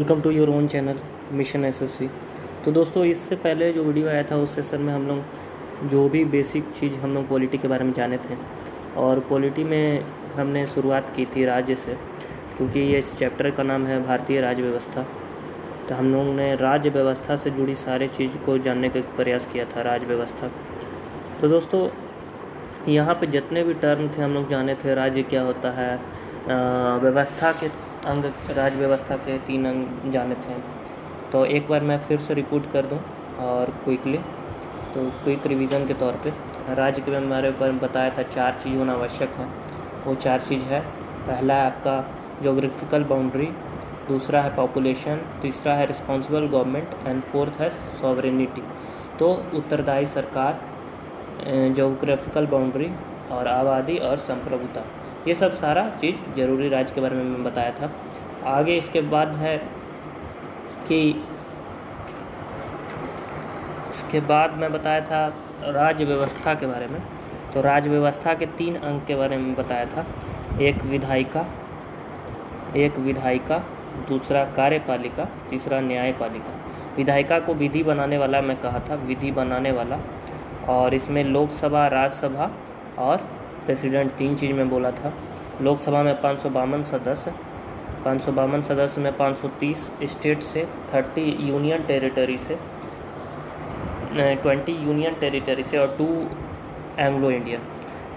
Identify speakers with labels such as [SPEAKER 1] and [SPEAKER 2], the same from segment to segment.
[SPEAKER 1] Welcome to your own channel mission SSC. तो दोस्तों, इससे पहले जो वीडियो आया था उस सेशन में हम लोग जो भी बेसिक चीज़ हम लोग पॉलिटी के बारे में जाने थे, और पॉलिटी में हमने शुरुआत की थी राज्य से, क्योंकि ये इस चैप्टर का नाम है भारतीय राज्य व्यवस्था। तो हम लोगों ने राज्य व्यवस्था से जुड़ी सारी चीज़ को जानने का प्रयास किया था, राज्य व्यवस्था। तो दोस्तों, यहाँ पे जितने भी टर्म थे हम लोग जाने थे। राज्य क्या होता है, व्यवस्था के अंग, राज्य व्यवस्था के 3 अंग जाने थे। तो एक बार मैं फिर से रिपीट कर दूं और क्विकली, तो क्विक रिवीजन के तौर पे राज्य के हमारे ऊपर बताया था 4 चीज़ होना आवश्यक है। वो 4 चीज़ है, पहला है आपका जोग्राफिकल बाउंड्री, दूसरा है पॉपुलेशन, तीसरा है रिस्पॉन्सिबल गवर्नमेंट एंड फोर्थ है सॉवरेनिटी। तो उत्तरदायी सरकार, जोग्राफिकल बाउंड्री और आबादी और संप्रभुता, ये सब सारा चीज़ जरूरी राज्य के बारे में मैं बताया था। आगे इसके बाद है कि इसके बाद मैं बताया था राज्य व्यवस्था के बारे में। तो राज्य व्यवस्था के 3 अंग के बारे में बताया था, एक विधायिका, दूसरा कार्यपालिका, तीसरा न्यायपालिका। विधायिका को विधि बनाने वाला मैं कहा था, विधि बनाने वाला, और इसमें लोकसभा, राज्यसभा और प्रेसिडेंट 3 चीज़ में बोला था। लोकसभा में 552 सदस्य, 552 सदस्य में 530 स्टेट से, 30 यूनियन टेरिटरी से, 20 यूनियन टेरिटरी से और 2 एंग्लो इंडियन।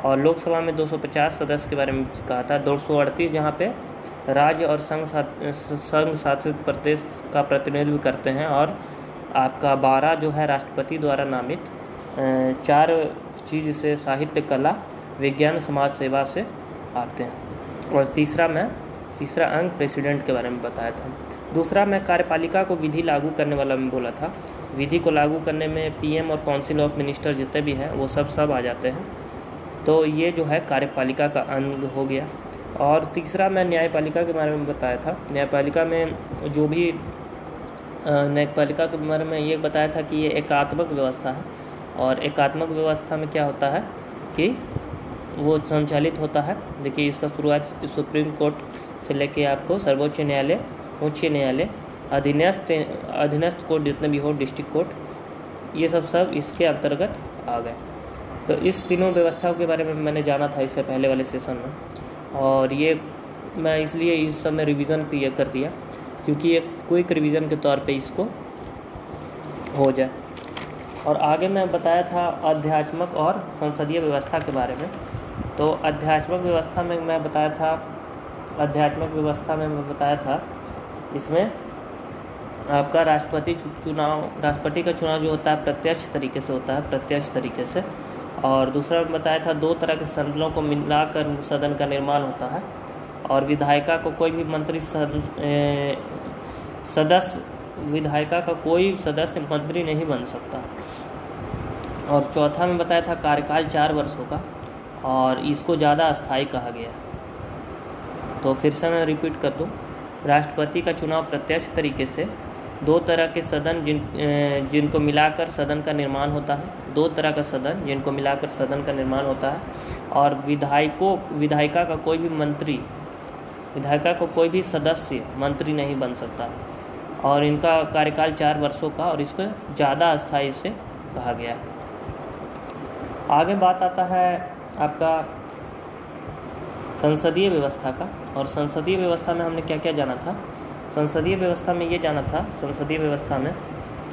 [SPEAKER 1] और लोकसभा में 250 सदस्य के बारे में कहा था। 238 जहाँ पे राज्य और संघ शासित प्रदेश का प्रतिनिधित्व करते हैं, और आपका 12 जो है राष्ट्रपति द्वारा नामित, 4 चीज़ से साहित्य, कला, विज्ञान, समाज सेवा से आते हैं। और तीसरा अंग प्रेसिडेंट के बारे में बताया था। दूसरा मैं कार्यपालिका को विधि लागू करने वाला में बोला था। विधि को लागू करने में पीएम और काउंसिल ऑफ मिनिस्टर जितने भी हैं वो सब आ जाते हैं। तो ये जो है कार्यपालिका का अंग हो गया। और तीसरा मैं न्यायपालिका के बारे में बताया था। न्यायपालिका के बारे में ये बताया था कि ये एकात्मक व्यवस्था है, और एकात्मक व्यवस्था में क्या होता है कि वो संचालित होता है। देखिए, इसका शुरुआत सुप्रीम कोर्ट से लेके आपको सर्वोच्च न्यायालय, उच्च न्यायालय, अधीनस्थ कोर्ट जितने भी हो, डिस्ट्रिक्ट कोर्ट, ये सब इसके अंतर्गत आ गए। तो इस तीनों व्यवस्थाओं के बारे में मैंने जाना था इससे पहले वाले सेशन में, और ये मैं इसलिए इस सब में रिवीजन कर दिया क्योंकि एक क्विक रिवीजन के तौर पे इसको हो जाए। और आगे मैं बताया था आध्यात्मिक और संसदीय व्यवस्था के बारे में। तो आध्यात्मिक व्यवस्था में मैं बताया था इसमें आपका राष्ट्रपति का चुनाव जो होता है प्रत्यक्ष तरीके से। और दूसरा मैं बताया था 2 तरह के सदनों को मिलाकर सदन का निर्माण होता है, और विधायिका को कोई भी विधायिका का कोई सदस्य मंत्री नहीं बन सकता। और चौथा में बताया था कार्यकाल 4 वर्षों का, और इसको ज़्यादा अस्थायी कहा गया है। तो फिर से मैं रिपीट कर दूं, राष्ट्रपति का चुनाव प्रत्यक्ष तरीके से, 2 तरह के सदन जिनको मिलाकर सदन का निर्माण होता है, 2 तरह का सदन जिनको मिलाकर सदन का निर्माण होता है, और विधायिका को कोई भी सदस्य मंत्री नहीं बन सकता, और इनका कार्यकाल 4 वर्षों का, और इसको ज़्यादा अस्थायी से कहा गया है। आगे बात आता है आपका संसदीय व्यवस्था का। और संसदीय व्यवस्था में हमने क्या क्या जाना था। संसदीय व्यवस्था में ये जाना था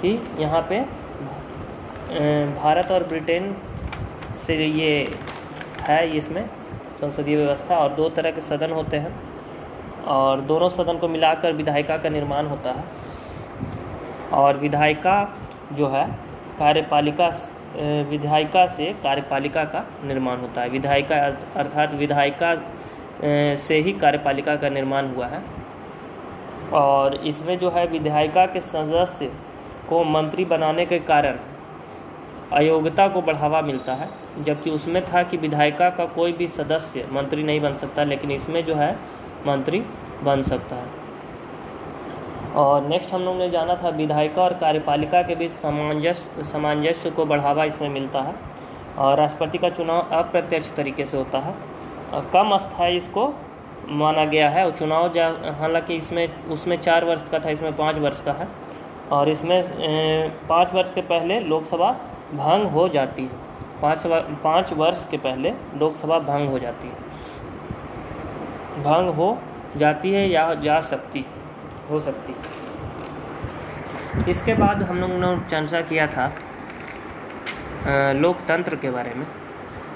[SPEAKER 1] कि यहाँ पे भारत और ब्रिटेन से ये है, इसमें संसदीय व्यवस्था, और 2 तरह के सदन होते हैं, और दोनों सदन को मिलाकर विधायिका का निर्माण होता है। और विधायिका जो है विधायिका से कार्यपालिका का निर्माण होता है। विधायिका अर्थात विधायिका से ही कार्यपालिका का निर्माण हुआ है। और इसमें जो है विधायिका के सदस्य को मंत्री बनाने के कारण अयोग्यता को बढ़ावा मिलता है, जबकि उसमें था कि विधायिका का कोई भी सदस्य मंत्री नहीं बन सकता, लेकिन इसमें जो है मंत्री बन सकता है। और नेक्स्ट हम लोग ने जाना था विधायिका और कार्यपालिका के बीच सामंजस्य को बढ़ावा इसमें मिलता है। और राष्ट्रपति का चुनाव अप्रत्यक्ष तरीके से होता है, कम अस्थायी इसको माना गया है। और चुनाव हालांकि उसमें 4 वर्ष का था, इसमें 5 वर्ष का है। और इसमें 5 वर्ष के पहले लोकसभा भंग हो जाती है। 5 वर्ष के पहले लोकसभा भंग हो जाती है या हो सकती। इसके बाद हम लोगों ने चर्चा किया था लोकतंत्र के बारे में।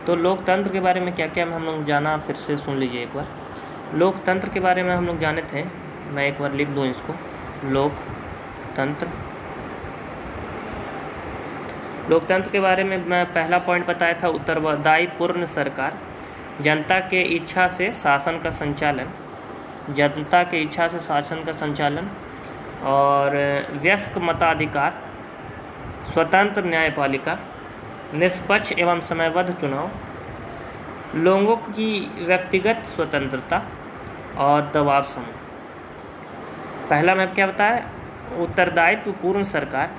[SPEAKER 1] तो लोकतंत्र के बारे में क्या क्या हम लोग जाना, फिर से सुन लीजिए एक बार। लोकतंत्र के बारे में हम लोग जाने थे, मैं एक बार लिख दूं इसको। लोकतंत्र के बारे में मैं पहला पॉइंट बताया था, उत्तरदायी पूर्ण सरकार, जनता के इच्छा से शासन का संचालन, और वयस्क मताधिकार, स्वतंत्र न्यायपालिका, निष्पक्ष एवं समयबद्ध चुनाव, लोगों की व्यक्तिगत स्वतंत्रता और दबाव समूह। पहला में क्या बताया, उत्तरदायित्व पूर्ण सरकार,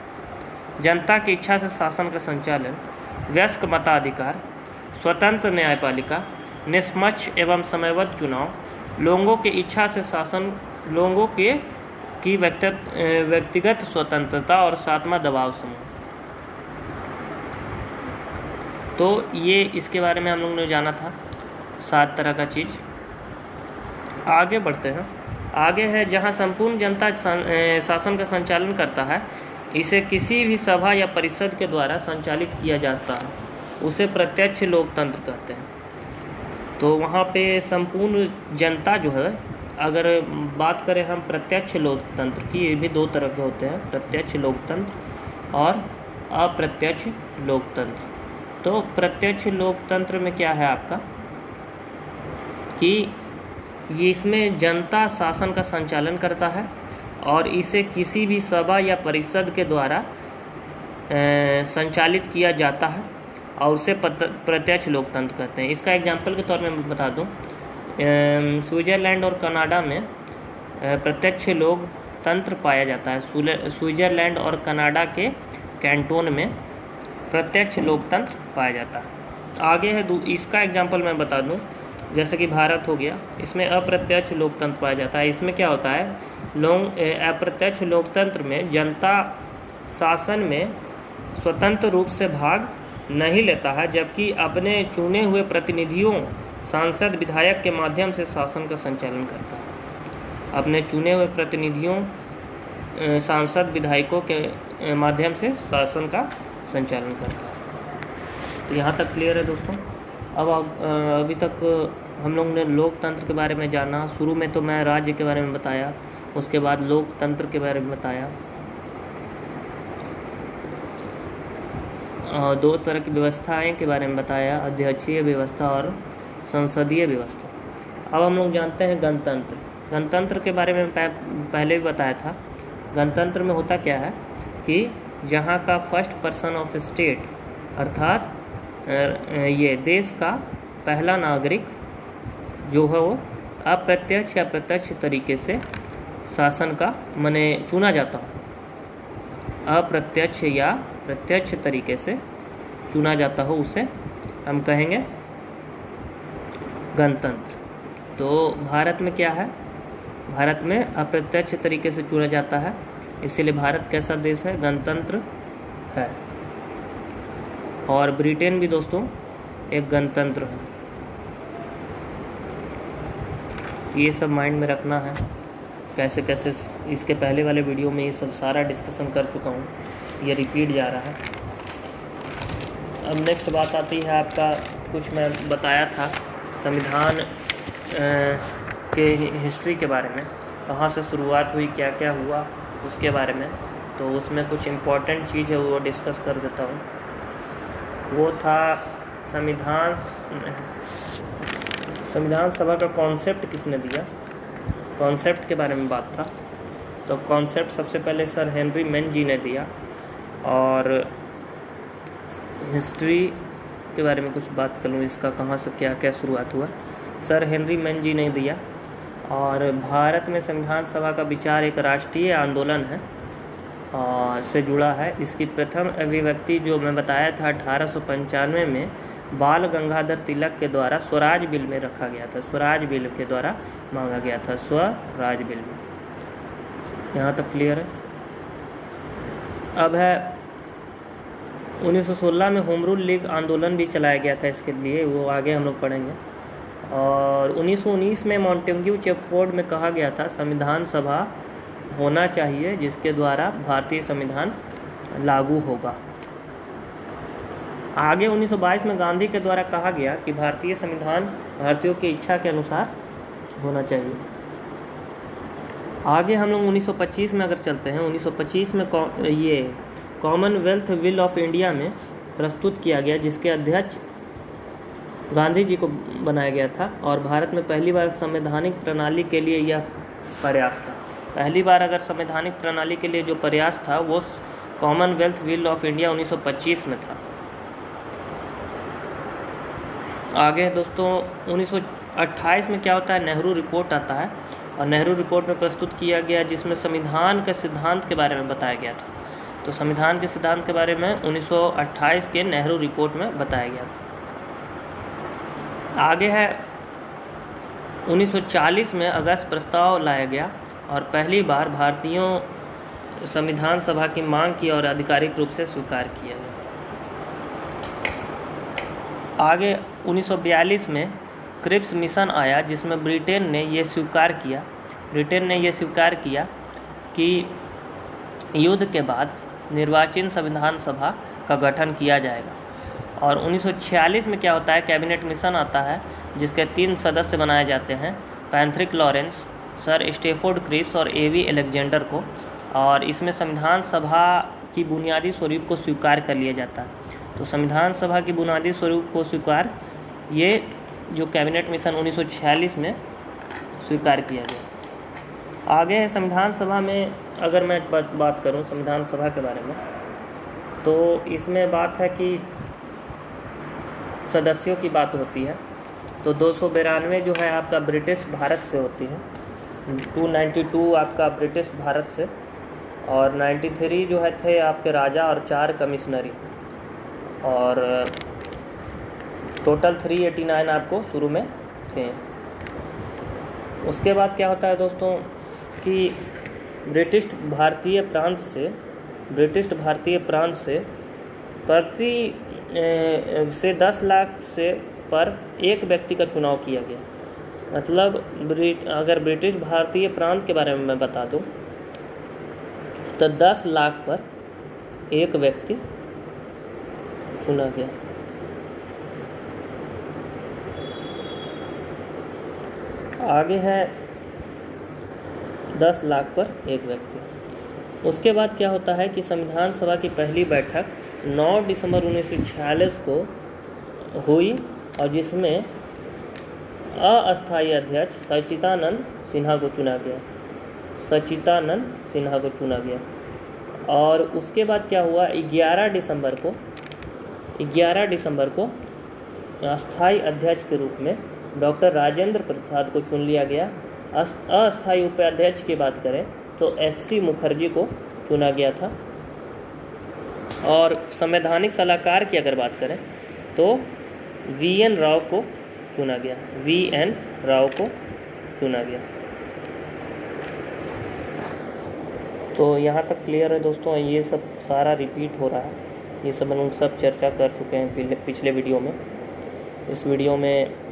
[SPEAKER 1] जनता की इच्छा से शासन का संचालन, वयस्क मताधिकार, स्वतंत्र न्यायपालिका, निष्पक्ष एवं समयबद्ध चुनाव, लोगों की इच्छा से शासन, लोगों की व्यक्तिगत स्वतंत्रता और सातवां दबाव समूह। तो ये इसके बारे में हम लोगों ने जाना था 7 तरह का चीज़। आगे बढ़ते हैं। आगे है जहाँ संपूर्ण जनता शासन का संचालन करता है, इसे किसी भी सभा या परिषद के द्वारा संचालित किया जाता है, उसे प्रत्यक्ष लोकतंत्र कहते हैं। तो वहाँ पे संपूर्ण जनता जो है, अगर बात करें हम प्रत्यक्ष लोकतंत्र की, ये भी 2 तरह के होते हैं, प्रत्यक्ष लोकतंत्र और अप्रत्यक्ष लोकतंत्र। तो प्रत्यक्ष लोकतंत्र में क्या है आपका कि ये इसमें जनता शासन का संचालन करता है और इसे किसी भी सभा या परिषद के द्वारा संचालित किया जाता है और उसे प्रत्यक्ष लोकतंत्र कहते हैं। इसका एग्जाम्पल के तौर में मैं बता दूं, स्विट्ज़रलैंड और कनाडा में प्रत्यक्ष लोकतंत्र पाया जाता है। स्विट्ज़रलैंड और कनाडा के कैंटोन में प्रत्यक्ष लोकतंत्र पाया जाता है। आगे है इसका एग्जाम्पल मैं बता दूं, जैसे कि भारत हो गया, इसमें अप्रत्यक्ष लोकतंत्र पाया जाता है। इसमें क्या होता है, अप्रत्यक्ष लोकतंत्र में जनता शासन में स्वतंत्र रूप से भाग नहीं लेता है, जबकि अपने चुने हुए प्रतिनिधियों, सांसद, विधायक के माध्यम से शासन का संचालन करता है। अपने चुने हुए प्रतिनिधियों, सांसद, विधायकों के माध्यम से शासन का संचालन करता है। तो यहाँ तक क्लियर है दोस्तों। अब अभी तक हम लोग ने लोकतंत्र के बारे में जाना। शुरू में तो मैं राज्य के बारे में बताया, उसके बाद लोकतंत्र के बारे में बताया, 2 तरह की व्यवस्थाएं के बारे में बताया, अध्यक्षीय व्यवस्था और संसदीय व्यवस्था। अब हम लोग जानते हैं गणतंत्र। गणतंत्र के बारे में पहले भी बताया था। गणतंत्र में होता क्या है कि जहाँ का फर्स्ट पर्सन ऑफ स्टेट, अर्थात ये देश का पहला नागरिक जो है वो अप्रत्यक्ष या प्रत्यक्ष तरीके से शासन का चुना जाता हो, अप्रत्यक्ष या प्रत्यक्ष तरीके से चुना जाता हो, उसे हम कहेंगे गणतंत्र। तो भारत में क्या है, भारत में अप्रत्यक्ष तरीके से चुना जाता है, इसीलिए भारत कैसा देश है, गणतंत्र है। और ब्रिटेन भी दोस्तों एक गणतंत्र है। ये सब माइंड में रखना है, कैसे कैसे। इसके पहले वाले वीडियो में ये सब सारा डिस्कशन कर चुका हूँ, ये रिपीट जा रहा है। अब नेक्स्ट बात आती है आपका, कुछ मैं बताया था संविधान के हिस्ट्री के बारे में, कहाँ से शुरुआत हुई, क्या क्या हुआ, उसके बारे में। तो उसमें कुछ इम्पोर्टेंट चीज़ है वो डिस्कस कर देता हूँ। वो था संविधान सभा का कॉन्सेप्ट किसने दिया, कॉन्सेप्ट के बारे में बात था। तो कॉन्सेप्ट सबसे पहले सर हेनरी मैन जी ने दिया। और हिस्ट्री के बारे में कुछ बात कर लूँ, इसका कहाँ से क्या क्या शुरुआत हुआ, सर हेनरी मैन जी ने दिया। और भारत में संविधान सभा का विचार एक राष्ट्रीय आंदोलन है से जुड़ा है। इसकी प्रथम अभिव्यक्ति जो मैं बताया था 1895 में बाल गंगाधर तिलक के द्वारा स्वराज बिल में रखा गया था, स्वराज बिल के द्वारा मांगा गया था, स्वराज बिल में। यहाँ तक क्लियर है। अब है 1916 में होम रूल लीग आंदोलन भी चलाया गया था इसके लिए, वो आगे हम लोग पढ़ेंगे। और 1919 में मॉन्टेग्यू चेम्फोर्ड में कहा गया था संविधान सभा होना चाहिए जिसके द्वारा भारतीय संविधान लागू होगा। आगे 1922 में गांधी के द्वारा कहा गया कि भारतीय संविधान भारतीयों की इच्छा के अनुसार होना चाहिए। आगे हम लोग 1925 में अगर चलते हैं, 1925 में ये कॉमनवेल्थ विल ऑफ इंडिया में प्रस्तुत किया गया, जिसके अध्यक्ष गांधी जी को बनाया गया था। और भारत में पहली बार संवैधानिक प्रणाली के लिए यह प्रयास था। पहली बार अगर संवैधानिक प्रणाली के लिए जो प्रयास था वो कॉमनवेल्थ विल ऑफ इंडिया 1925 में था। आगे दोस्तों 1928 में क्या होता है, नेहरू रिपोर्ट आता है। और नेहरू रिपोर्ट में प्रस्तुत किया गया जिसमें संविधान के सिद्धांत के बारे में बताया गया था। तो संविधान के सिद्धांत के बारे में 1928 के नेहरू रिपोर्ट में बताया गया था। आगे है 1940 में अगस्त प्रस्ताव लाया गया और पहली बार भारतीयों संविधान सभा की मांग की और आधिकारिक रूप से स्वीकार किया गया। आगे 1942 में क्रिप्स मिशन आया जिसमें ब्रिटेन ने यह स्वीकार किया कि युद्ध के बाद निर्वाचित संविधान सभा का गठन किया जाएगा। और 1946 में क्या होता है, कैबिनेट मिशन आता है जिसके 3 सदस्य बनाए जाते हैं, Patrick Lawrence, sir Stafford Cripps और एवी अलेक्जेंडर को। और इसमें संविधान सभा की बुनियादी स्वरूप को स्वीकार कर लिया जाता है। तो संविधान सभा की बुनियादी स्वरूप को स्वीकार ये जो कैबिनेट मिशन 1946 में स्वीकार किया गया। आगे है संविधान सभा में अगर मैं बात करूं संविधान सभा के बारे में, तो इसमें बात है कि सदस्यों की बात होती है। तो 292 जो है आपका ब्रिटिश भारत से होती है, 292 आपका ब्रिटिश भारत से, और 93 जो है थे आपके राजा और 4 कमिश्नरी, और टोटल 389 आपको शुरू में थे। उसके बाद क्या होता है दोस्तों कि ब्रिटिश भारतीय प्रांत से प्रति से 10 लाख से पर एक व्यक्ति का चुनाव किया गया। मतलब अगर ब्रिटिश भारतीय प्रांत के बारे में मैं बता दूं तो 10 लाख पर एक व्यक्ति चुना गया। आगे है 10 लाख पर एक व्यक्ति। उसके बाद क्या होता है कि संविधान सभा की पहली बैठक 9 दिसंबर 1946 को हुई और जिसमें अस्थायी अध्यक्ष सच्चिदानंद सिन्हा को चुना गया। और उसके बाद क्या हुआ, 11 दिसंबर को अस्थायी अध्यक्ष के रूप में डॉक्टर राजेंद्र प्रसाद को चुन लिया गया। अस्थायी उपाध्यक्ष की बात करें तो SC मुखर्जी को चुना गया था। और संवैधानिक सलाहकार की अगर बात करें तो VN राव को चुना गया। तो यहाँ तक क्लियर है दोस्तों, ये सब सारा रिपीट हो रहा है, ये सब हम लोग सब चर्चा कर चुके हैं पिछले वीडियो में। इस वीडियो में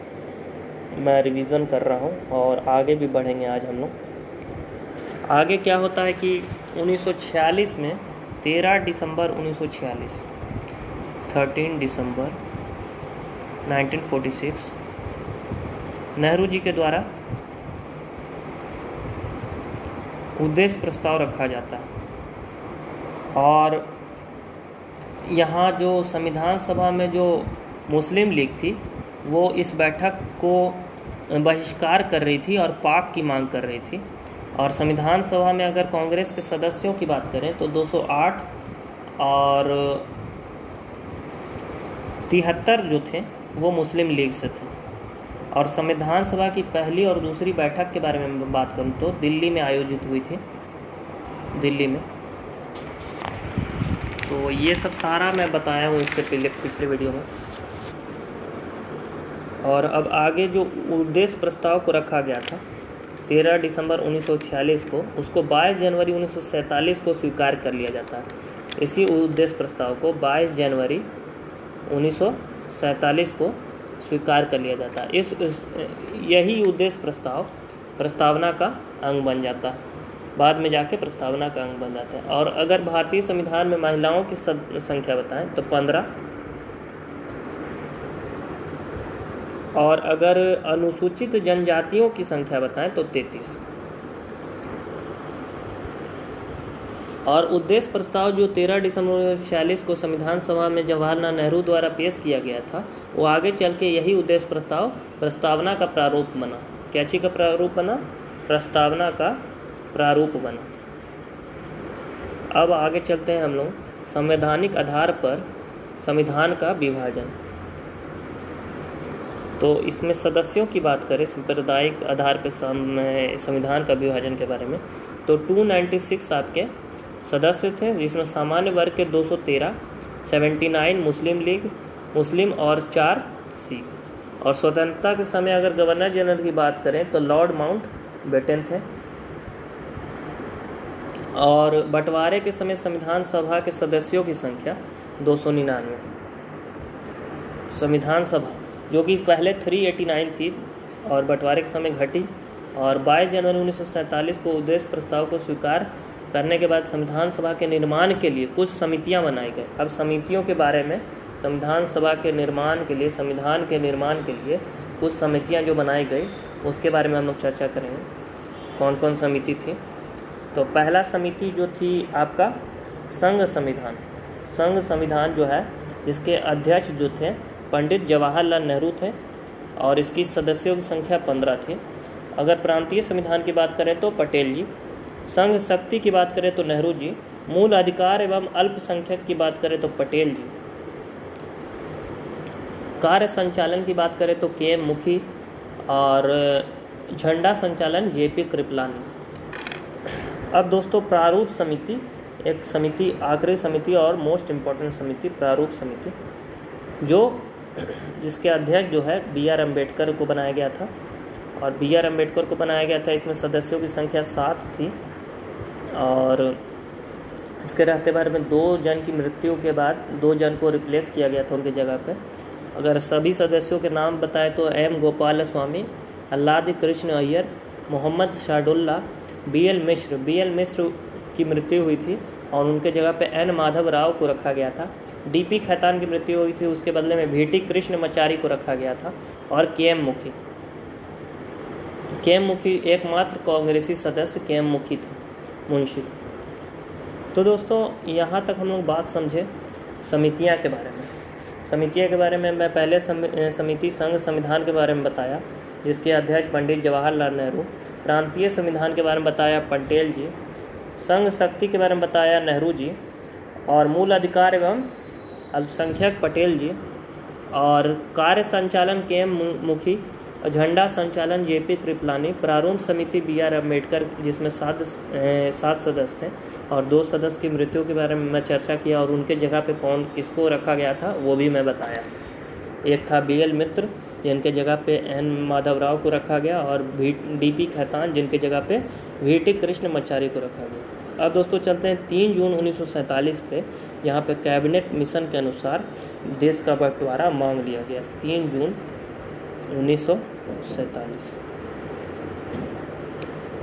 [SPEAKER 1] मैं रिवीजन कर रहा हूँ और आगे भी बढ़ेंगे आज हम लोग। आगे क्या होता है कि 1946 में 13 दिसंबर 1946 नेहरू जी के द्वारा उद्देश्य प्रस्ताव रखा जाता है। और यहाँ जो संविधान सभा में जो मुस्लिम लीग थी वो इस बैठक को बहिष्कार कर रही थी और पाक की मांग कर रही थी। और संविधान सभा में अगर कांग्रेस के सदस्यों की बात करें तो 208 और 73 जो थे वो मुस्लिम लीग से थे। और संविधान सभा की पहली और दूसरी बैठक के बारे में बात करूं तो दिल्ली में आयोजित हुई थी, दिल्ली में। तो ये सब सारा मैं बताया हूँ इसके पिछले वीडियो में। और अब आगे जो उद्देश्य प्रस्ताव को रखा गया था 13 दिसंबर 1946 को, उसको 22 जनवरी 1947 को स्वीकार कर लिया जाता है। इसी उद्देश्य प्रस्ताव को 22 जनवरी 1947 को स्वीकार कर लिया जाता है। यही उद्देश्य प्रस्तावना का अंग बन जाता है, बाद में जाके प्रस्तावना का अंग बन जाता है। और अगर भारतीय संविधान में महिलाओं की संख्या बताएं तो 15, और अगर अनुसूचित जनजातियों की संख्या बताएं तो 33। और उद्देश्य प्रस्ताव जो 13 दिसंबर 1946 को संविधान सभा में जवाहरलाल नेहरू द्वारा पेश किया गया था, वो आगे चल के यही उद्देश्य प्रस्ताव प्रस्तावना का प्रारूप बना। क्या चीज़ का प्रारूप बना? प्रस्तावना का प्रारूप बना। अब आगे चलते हैं हम लोग संवैधानिक आधार पर संविधान का विभाजन। तो इसमें सदस्यों की बात करें सांप्रदायिक आधार पर संविधान का विभाजन के बारे में, तो 296 आपके सदस्य थे, जिसमें सामान्य वर्ग के 213, 79 मुस्लिम और 4 सिख। और स्वतंत्रता के समय अगर गवर्नर जनरल की बात करें तो लॉर्ड माउंटबेटन थे। और बंटवारे के समय संविधान सभा के सदस्यों की संख्या 299। संविधान सभा जो कि पहले 389 थी और बंटवारे के समय घटी, और 22 जनवरी 1947 को उद्देश्य प्रस्ताव को स्वीकार करने के बाद संविधान सभा के निर्माण के लिए कुछ समितियां बनाई गई। अब समितियों के बारे में, संविधान सभा के निर्माण के लिए, संविधान के निर्माण के लिए कुछ समितियां जो बनाई गई उसके बारे में हम लोग चर्चा करेंगे। कौन कौन समिति थी? तो पहला समिति जो थी आपका संघ संविधान जो है, जिसके अध्यक्ष जो थे पंडित जवाहरलाल नेहरू थे, और इसकी सदस्यों की संख्या 15 थी। अगर प्रांतीय संविधान की बात करें तो पटेल जी, संघ शक्ति की बात करें तो नेहरू जी, मूल अधिकार एवं अल्पसंख्यक की बात करें तो पटेल जी, कार्य संचालन की बात करें तो के.एम. मुखी, और झंडा संचालन जे.पी. कृपलानी। अब दोस्तों प्रारूप समिति, एक समिति, आखिरी समिति और मोस्ट इम्पोर्टेंट समिति, प्रारूप समिति, जिसके अध्यक्ष जो है बी.आर. अम्बेडकर को बनाया गया था। और बी.आर. अम्बेडकर को बनाया गया था, इसमें सदस्यों की संख्या 7 थी। और इसके रहते भर में 2 जन की मृत्यु के बाद 2 जन को रिप्लेस किया गया था उनकी जगह पे। अगर सभी सदस्यों के नाम बताए तो एम गोपाल स्वामी, अल्लादी कृष्ण अय्यर, मोहम्मद शाडुल्ला, बी.एल. मिश्र की मृत्यु हुई थी और उनके जगह पे एन माधव राव को रखा गया था। डी.पी. खैतान की मृत्यु हुई थी, उसके बदले में वी.टी. कृष्णमाचारी को रखा गया था। और के.एम. मुखी एकमात्र कांग्रेसी सदस्य के.एम. मुखी थे, मुंशी। तो दोस्तों यहाँ तक हम लोग बात समझे समितियाँ के बारे में। समितियाँ के बारे में मैं पहले समिति संघ संविधान के बारे में बताया, जिसके अध्यक्ष पंडित जवाहरलाल नेहरू। प्रांतीय संविधान के बारे में बताया पटेल जी। संघ शक्ति के बारे में बताया नेहरू जी। और मूल अधिकार एवं अल्पसंख्यक पटेल जी। और कार्य संचालन के.एम. मुखी, झंडा संचालन जे.पी. कृपलानी। प्रारूप समिति बी.आर. अम्बेडकर, जिसमें 7 सदस्य थे और 2 सदस्य की मृत्यु के बारे में मैं चर्चा किया, और उनके जगह पे किसको रखा गया था वो भी मैं बताया। एक था बी.एल. मित्र, जिनके जगह पे एन माधव राव को रखा गया, और डी.पी. खैतान, जिनके जगह पे वी.टी. कृष्णमाचारी को रखा गया। अब दोस्तों चलते हैं 3 जून 1947 पे, यहाँ पे कैबिनेट मिशन के अनुसार देश का बंटवारा मांग लिया गया। 3 जून 1947,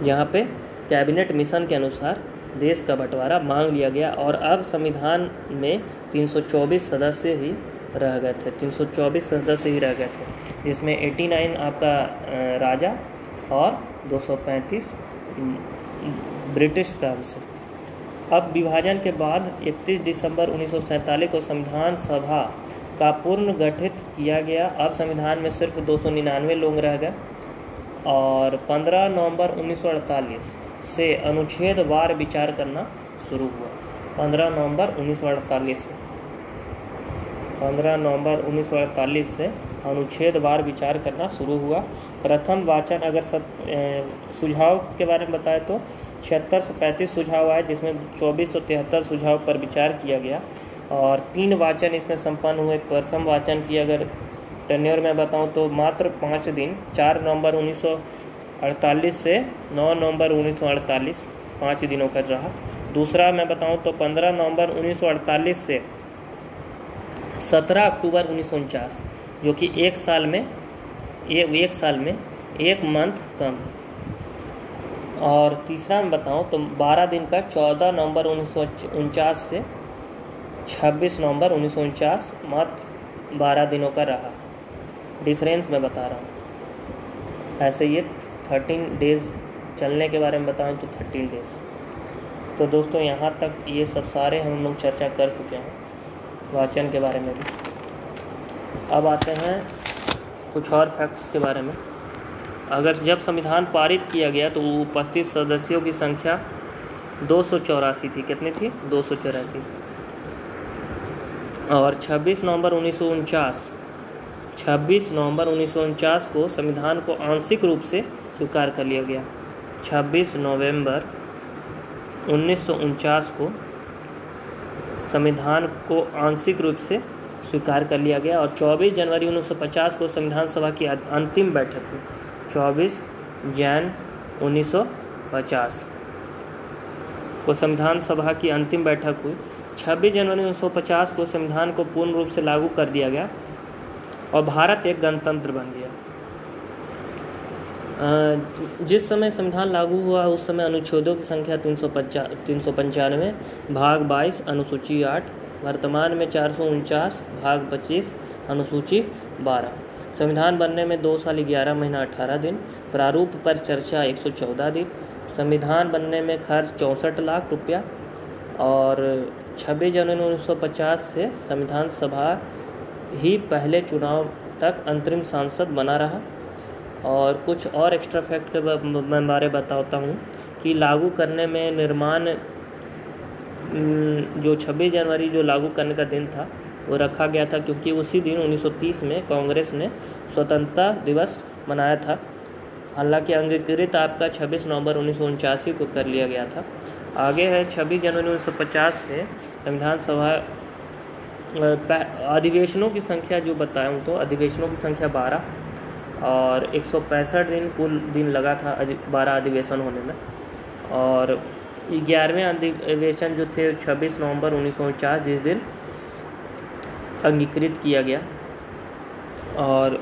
[SPEAKER 1] जहाँ पे कैबिनेट मिशन के अनुसार देश का बंटवारा मांग लिया गया। और अब संविधान में 324 सदस्य ही रह गए थे, 324 सदस्य ही रह गए थे, जिसमें 89 आपका राजा और 235 ब्रिटिश प्रांत से। अब विभाजन के बाद 31 दिसंबर 1947 को संविधान सभा का पूर्ण गठित किया गया। अब संविधान में सिर्फ 299 लोग रह गए। और 15 नवंबर 1948 से अनुच्छेदवार विचार करना शुरू हुआ। 15 नवंबर 1948 से अनुच्छेदवार विचार करना शुरू हुआ। प्रथम वाचन अगर सुझाव के बारे में बताएं तो 7635 सुझाव आए, जिसमें 2473 सुझाव पर विचार किया गया। और 3 वाचन इसमें संपन्न हुए। प्रथम वाचन की अगर टेन्योर में बताऊं तो मात्र 5 दिन, 4 नवंबर 1948 से 9 नवंबर 1948, 5 दिनों का रहा। दूसरा मैं बताऊं तो 15 नवंबर 1948 से 17 अक्टूबर 1949, जो कि एक साल में एक मंथ कम। और तीसरा मैं बताऊं तो 12 दिन का 14 नवंबर 1949 से 26 नवंबर 1949, मात्र 12 दिनों का रहा। डिफरेंस मैं बता रहा हूँ। ऐसे ये 13 डेज़ चलने के बारे में बताएं तो 13 डेज़। तो दोस्तों यहाँ तक ये सब सारे हम लोग चर्चा कर चुके हैं वाचन के बारे में भी। अब आते हैं कुछ और फैक्ट्स के बारे में। अगर जब संविधान पारित किया गया तो उपस्थित सदस्यों की संख्या 284 थी। कितनी थी? 284। और 26 नवंबर 1949 को संविधान को आंशिक रूप से स्वीकार कर लिया गया। 26 नवंबर 1949 को संविधान को आंशिक रूप से स्वीकार कर लिया गया। और 24 जनवरी 1950 को संविधान सभा की अंतिम बैठक हुई। 24 जैन 1950 को संविधान सभा की अंतिम बैठक हुई। 26 जनवरी 1950 को संविधान को पूर्ण रूप से लागू कर दिया गया और भारत एक गणतंत्र बन गया। जिस समय संविधान लागू हुआ उस समय अनुच्छेदों की संख्या 395, भाग 22, अनुसूची 8। वर्तमान में 449, भाग 25, अनुसूची 12। संविधान बनने में 2 साल 11 महीना 18 दिन। प्रारूप पर चर्चा 114 दिन। संविधान बनने में खर्च 64 लाख रुपया। और 26 जनवरी 1950 से संविधान सभा ही पहले चुनाव तक अंतरिम सांसद बना रहा। और कुछ और एक्स्ट्रा फैक्ट के बारे बताता हूँ कि लागू करने में निर्माण जो 26 जनवरी जो लागू करने का दिन था वो रखा गया था, क्योंकि उसी दिन 1930 में कांग्रेस ने स्वतंत्रता दिवस मनाया था। हालांकि अंगीकृत आपका 26 नवंबर 1949 को कर लिया गया था। आगे है 26 जनवरी 1950 से संविधान सभा अधिवेशनों की संख्या जो बताऊँ तो अधिवेशनों की संख्या 12 और 165 दिन कुल दिन लगा था 12 अधिवेशन होने में। और 11वें अधिवेशन जो थे 26 नवंबर 1949 जिस दिन अंगीकृत किया गया। और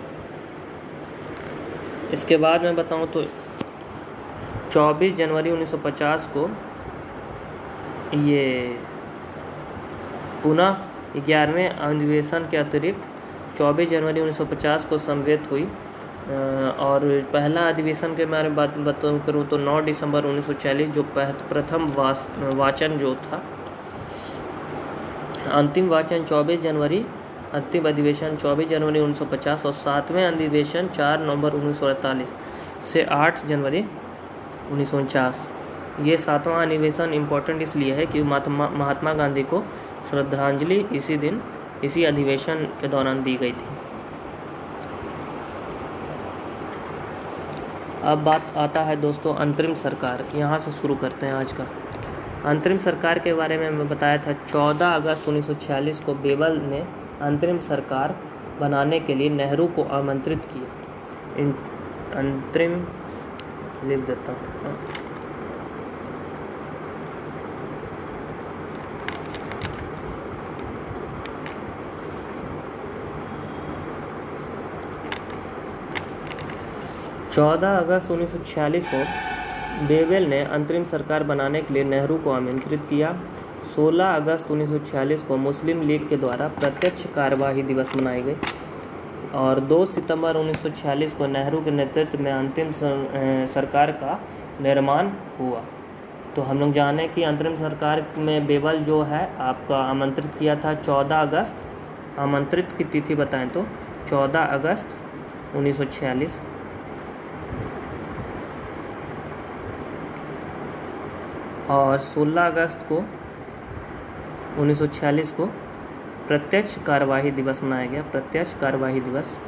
[SPEAKER 1] इसके बाद मैं बताऊं तो 24 जनवरी 1950 को ये पुनः 11वें अधिवेशन के अतिरिक्त 24 जनवरी 1950 को समवेत हुई। और पहला अधिवेशन के बारे में बात करूँ तो 9 दिसंबर 1940 जो प्रथम वाचन जो था, अंतिम वाचन 24 जनवरी, अंतिम अधिवेशन 24 जनवरी 1950 और 7वें अधिवेशन 4 नवंबर 1948 से 8 जनवरी 1949। ये 7वां अधिवेशन इम्पोर्टेंट इसलिए है कि महात्मा गांधी को श्रद्धांजलि इसी अधिवेशन के दौरान दी गई थी। अब बात आता है दोस्तों अंतरिम सरकार। यहाँ से शुरू करते हैं आज का। अंतरिम सरकार के बारे में मैं बताया था 14 अगस्त 1946 को बेबल ने अंतरिम सरकार बनाने के लिए नेहरू को आमंत्रित किया। अंतरिम लिख देता हूँ। 14 अगस्त 1946 को बेबल ने अंतरिम सरकार बनाने के लिए नेहरू को आमंत्रित किया। 16 अगस्त 1946 को मुस्लिम लीग के द्वारा प्रत्यक्ष कार्यवाही दिवस मनाई गई और 2 सितंबर 1946 को नेहरू के नेतृत्व में अंतिम सरकार का निर्माण हुआ। तो हम लोग जाने कि अंतरिम सरकार में बेबल जो है आपका आमंत्रित किया था 14 अगस्त। आमंत्रित की तिथि बताएं तो 14 अगस्त 1946 और 16 अगस्त को 1946 को प्रत्यक्ष कार्यवाही दिवस मनाया गया, प्रत्यक्ष कार्यवाही दिवस।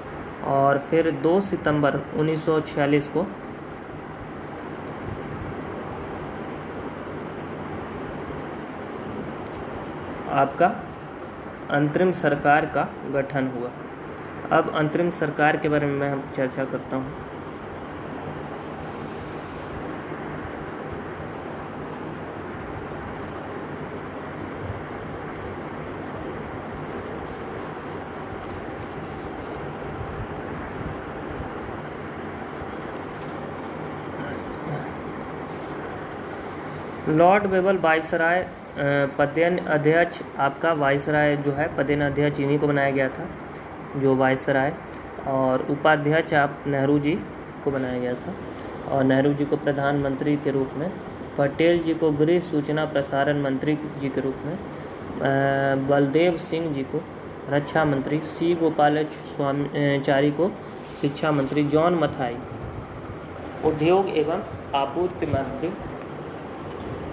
[SPEAKER 1] और फिर 2 सितंबर 1946 को आपका अंतरिम सरकार का गठन हुआ। अब अंतरिम सरकार के बारे में मैं चर्चा करता हूँ। लॉर्ड वेबल वाइसराय पदेन अध्यक्ष, आपका वाइसराय जो है पदेन अध्यक्ष इन्हीं को बनाया गया था, जो वाइसराय, और उपाध्यक्ष आप नेहरू जी को बनाया गया था, और नेहरू जी को प्रधानमंत्री के रूप में, पटेल जी को गृह सूचना प्रसारण मंत्री जी के रूप में, बलदेव सिंह जी को रक्षा मंत्री, सी गोपालाचारी को शिक्षा मंत्री, जॉन मथाई उद्योग एवं आपूर्ति मंत्री,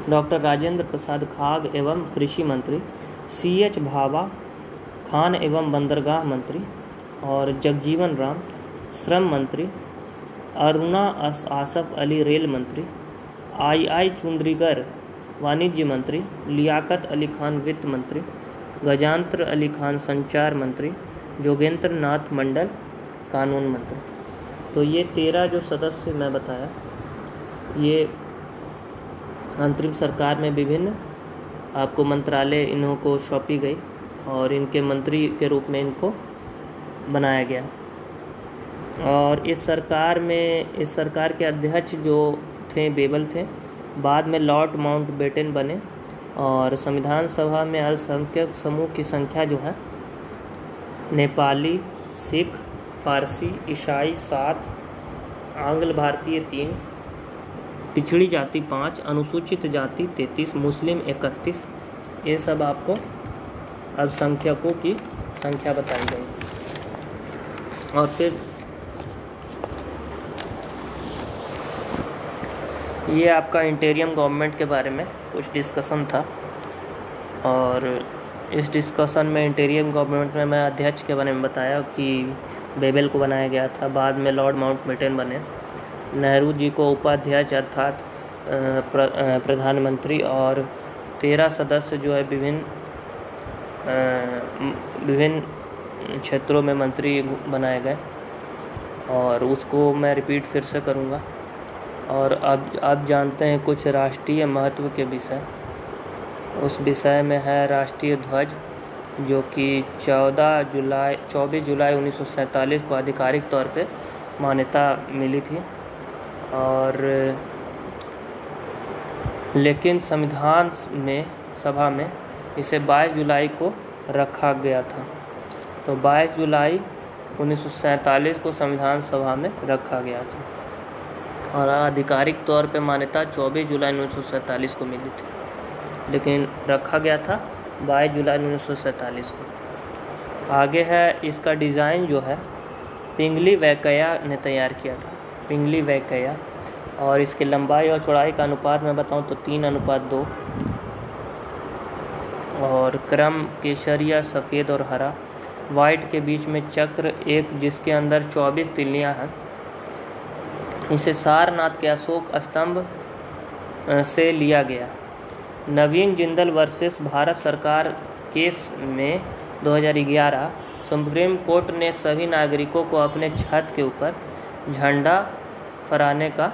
[SPEAKER 1] डॉक्टर राजेंद्र प्रसाद खाद्य एवं कृषि मंत्री, CH भाभा खान एवं बंदरगाह मंत्री, और जगजीवन राम श्रम मंत्री, अरुणा आसफ अली रेल मंत्री, II चुंद्रीगर वाणिज्य मंत्री, लियाकत अली खान वित्त मंत्री, गजांतर अली खान संचार मंत्री, जोगेंद्र नाथ मंडल कानून मंत्री। तो ये 13 जो सदस्य मैं बताया, ये अंतरिम सरकार में विभिन्न आपको मंत्रालय इन्हों को सौंपी गई और इनके मंत्री के रूप में इनको बनाया गया। और इस सरकार के अध्यक्ष जो थे बेबल थे, बाद में लॉर्ड माउंटबेटन बने, और संविधान सभा में अल्पसंख्यक समूह की संख्या जो है नेपाली, सिख, फारसी, ईसाई 7, आंग्ल भारतीय 3, पिछड़ी जाति 5, अनुसूचित जाति 33, मुस्लिम 31, ये सब आपको अल्पसंख्यकों की संख्या बताई गई। और फिर ये आपका इंटीरियम गवर्नमेंट के बारे में कुछ डिस्कशन था, और इस डिस्कशन में इंटीरियम गवर्नमेंट में मैं अध्यक्ष के बारे में बताया कि बेबल को बनाया गया था, बाद में लॉर्ड माउंटबेटन बने, नेहरू जी को उपाध्यक्ष अर्थात प्रधानमंत्री, और 13 सदस्य जो है विभिन्न क्षेत्रों में मंत्री बनाए गए, और उसको मैं रिपीट फिर से करूँगा। और अब जानते हैं कुछ राष्ट्रीय महत्व के विषय। उस विषय में है राष्ट्रीय ध्वज, जो कि 24 जुलाई 1947 को आधिकारिक तौर पे मान्यता मिली थी, और लेकिन संविधान में सभा में इसे 22 जुलाई को रखा गया था। तो 22 जुलाई 1947 को संविधान सभा में रखा गया था, और आधिकारिक तौर पे मान्यता 24 जुलाई 1947 को मिली थी, लेकिन रखा गया था 22 जुलाई 1947 को। आगे है इसका डिज़ाइन जो है पिंगली वैंकैया ने तैयार किया था, पिंगली वैंकैया। और इसकी लंबाई और चौड़ाई का अनुपात मैं बताऊं तो 3:2, और क्रम केसरिया, सफ़ेद और हरा, वाइट के बीच में चक्र एक जिसके अंदर 24 तिल्लियाँ हैं। इसे सारनाथ के अशोक स्तंभ से लिया गया। नवीन जिंदल वर्सेस भारत सरकार केस में 2011 सुप्रीम कोर्ट ने सभी नागरिकों को अपने छत के ऊपर झंडा फहराने का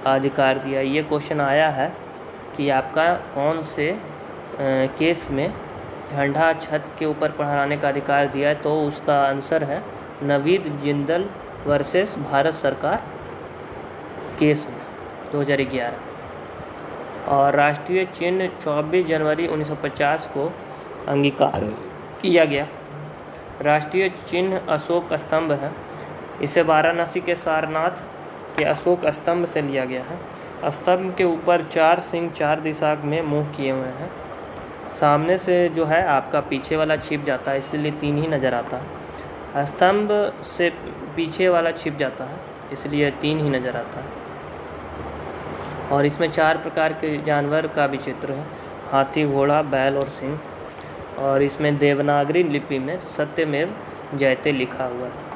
[SPEAKER 1] अधिकार दिया। ये क्वेश्चन आया है कि आपका कौन से केस में झंडा छत के ऊपर फहराने का अधिकार दिया है, तो उसका आंसर है नवीन जिंदल वर्सेस भारत सरकार केस में 2011। और राष्ट्रीय चिन्ह 24 जनवरी 1950 को अंगीकार किया गया। राष्ट्रीय चिन्ह अशोक स्तंभ है। इसे वाराणसी के सारनाथ के अशोक स्तंभ से लिया गया है। स्तंभ के ऊपर 4 सिंह 4 दिशा में मुँह किए हुए हैं। सामने से जो है आपका पीछे वाला छिप जाता है, इसलिए 3 ही नज़र आता है। स्तंभ से पीछे वाला छिप जाता है, इसलिए 3 ही नज़र आता है। और इसमें 4 प्रकार के जानवर का भी चित्र है, हाथी, घोड़ा, बैल और सिंह। और इसमें देवनागरी लिपि में सत्यमेव जयते लिखा हुआ है।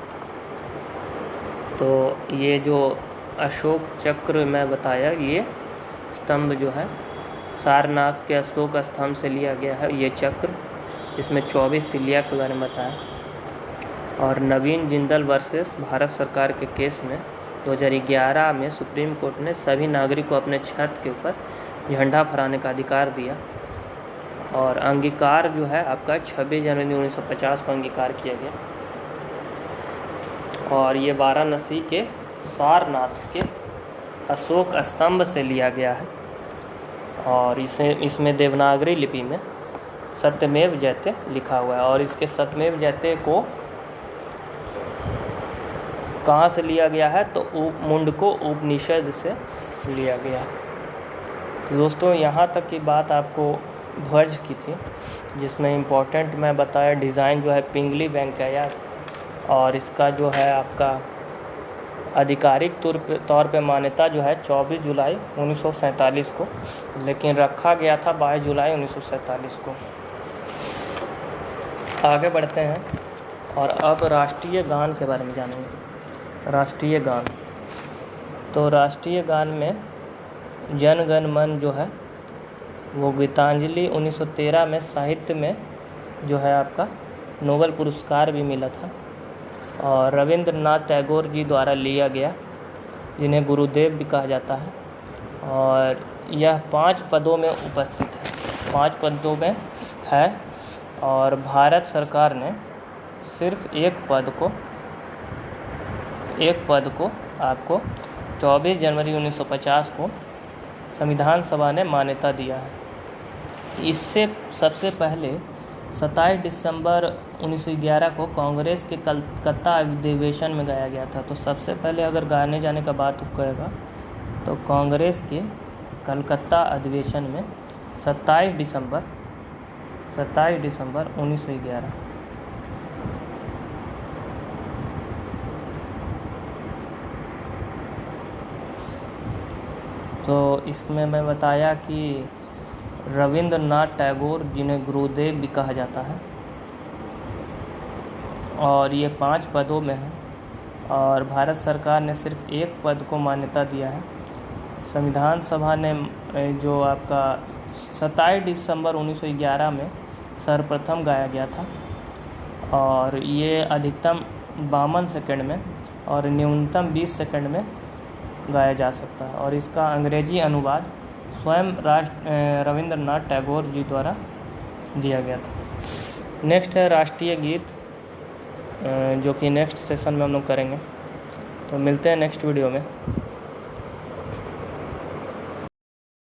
[SPEAKER 1] तो ये जो अशोक चक्र मैं बताया, ये स्तंभ जो है सारनाथ के अशोक स्तंभ से लिया गया है। ये चक्र, इसमें 24 तिलिया के बारे में बताया। और नवीन जिंदल वर्सेस भारत सरकार के केस में 2011 में सुप्रीम कोर्ट ने सभी नागरिक को अपने छत के ऊपर झंडा फहराने का अधिकार दिया। और अंगीकार जो है आपका 26 जनवरी 1950 को अंगीकार किया गया। और ये वाराणसी के सारनाथ के अशोक स्तंभ से लिया गया है। और इसमें देवनागरी लिपि में सत्यमेव जयते लिखा हुआ है। और इसके सत्यमेव जयते को कहाँ से लिया गया है, तो मुंडको उपनिषद से लिया गया है। तो दोस्तों यहाँ तक की बात आपको ध्वज की थी, जिसमें इम्पोर्टेंट मैं बताया डिज़ाइन जो है पिंगली बैंक का यार। और इसका जो है आपका आधिकारिक तौर पे मान्यता जो है 24 जुलाई 1947 को, लेकिन रखा गया था 22 जुलाई 1947 को। आगे बढ़ते हैं और अब राष्ट्रीय गान के बारे में जानेंगे। राष्ट्रीय गान, तो राष्ट्रीय गान में जन गण मन जो है वो गीतांजलि 1913 में साहित्य में जो है आपका नोबेल पुरस्कार भी मिला था। और रविंद्रनाथ टैगोर जी द्वारा लिया गया, जिन्हें गुरुदेव भी कहा जाता है। और यह 5 पदों में उपस्थित है, 5 पदों में है। और भारत सरकार ने सिर्फ एक पद को आपको 24 जनवरी 1950 को संविधान सभा ने मान्यता दिया है। इससे सबसे पहले 27 दिसंबर 1911 को कांग्रेस के कलकत्ता अधिवेशन में गाया गया था। तो सबसे पहले अगर गाने जाने का बात कहेगा तो कांग्रेस के कलकत्ता अधिवेशन में 27 दिसंबर 1911। तो इसमें मैं बताया कि रविंद्रनाथ टैगोर, जिन्हें गुरुदेव भी कहा जाता है, और ये 5 पदों में है। और भारत सरकार ने सिर्फ एक पद को मान्यता दिया है। संविधान सभा ने जो आपका 27 दिसंबर 1911 में सर्वप्रथम गाया गया था। और ये अधिकतम 52 सेकंड में और न्यूनतम 20 सेकंड में गाया जा सकता है। और इसका अंग्रेजी अनुवाद स्वयं रविंद्रनाथ टैगोर जी द्वारा दिया गया था। नेक्स्ट है राष्ट्रीय गीत, जो कि नेक्स्ट सेशन में हम लोग करेंगे। तो मिलते हैं नेक्स्ट वीडियो में।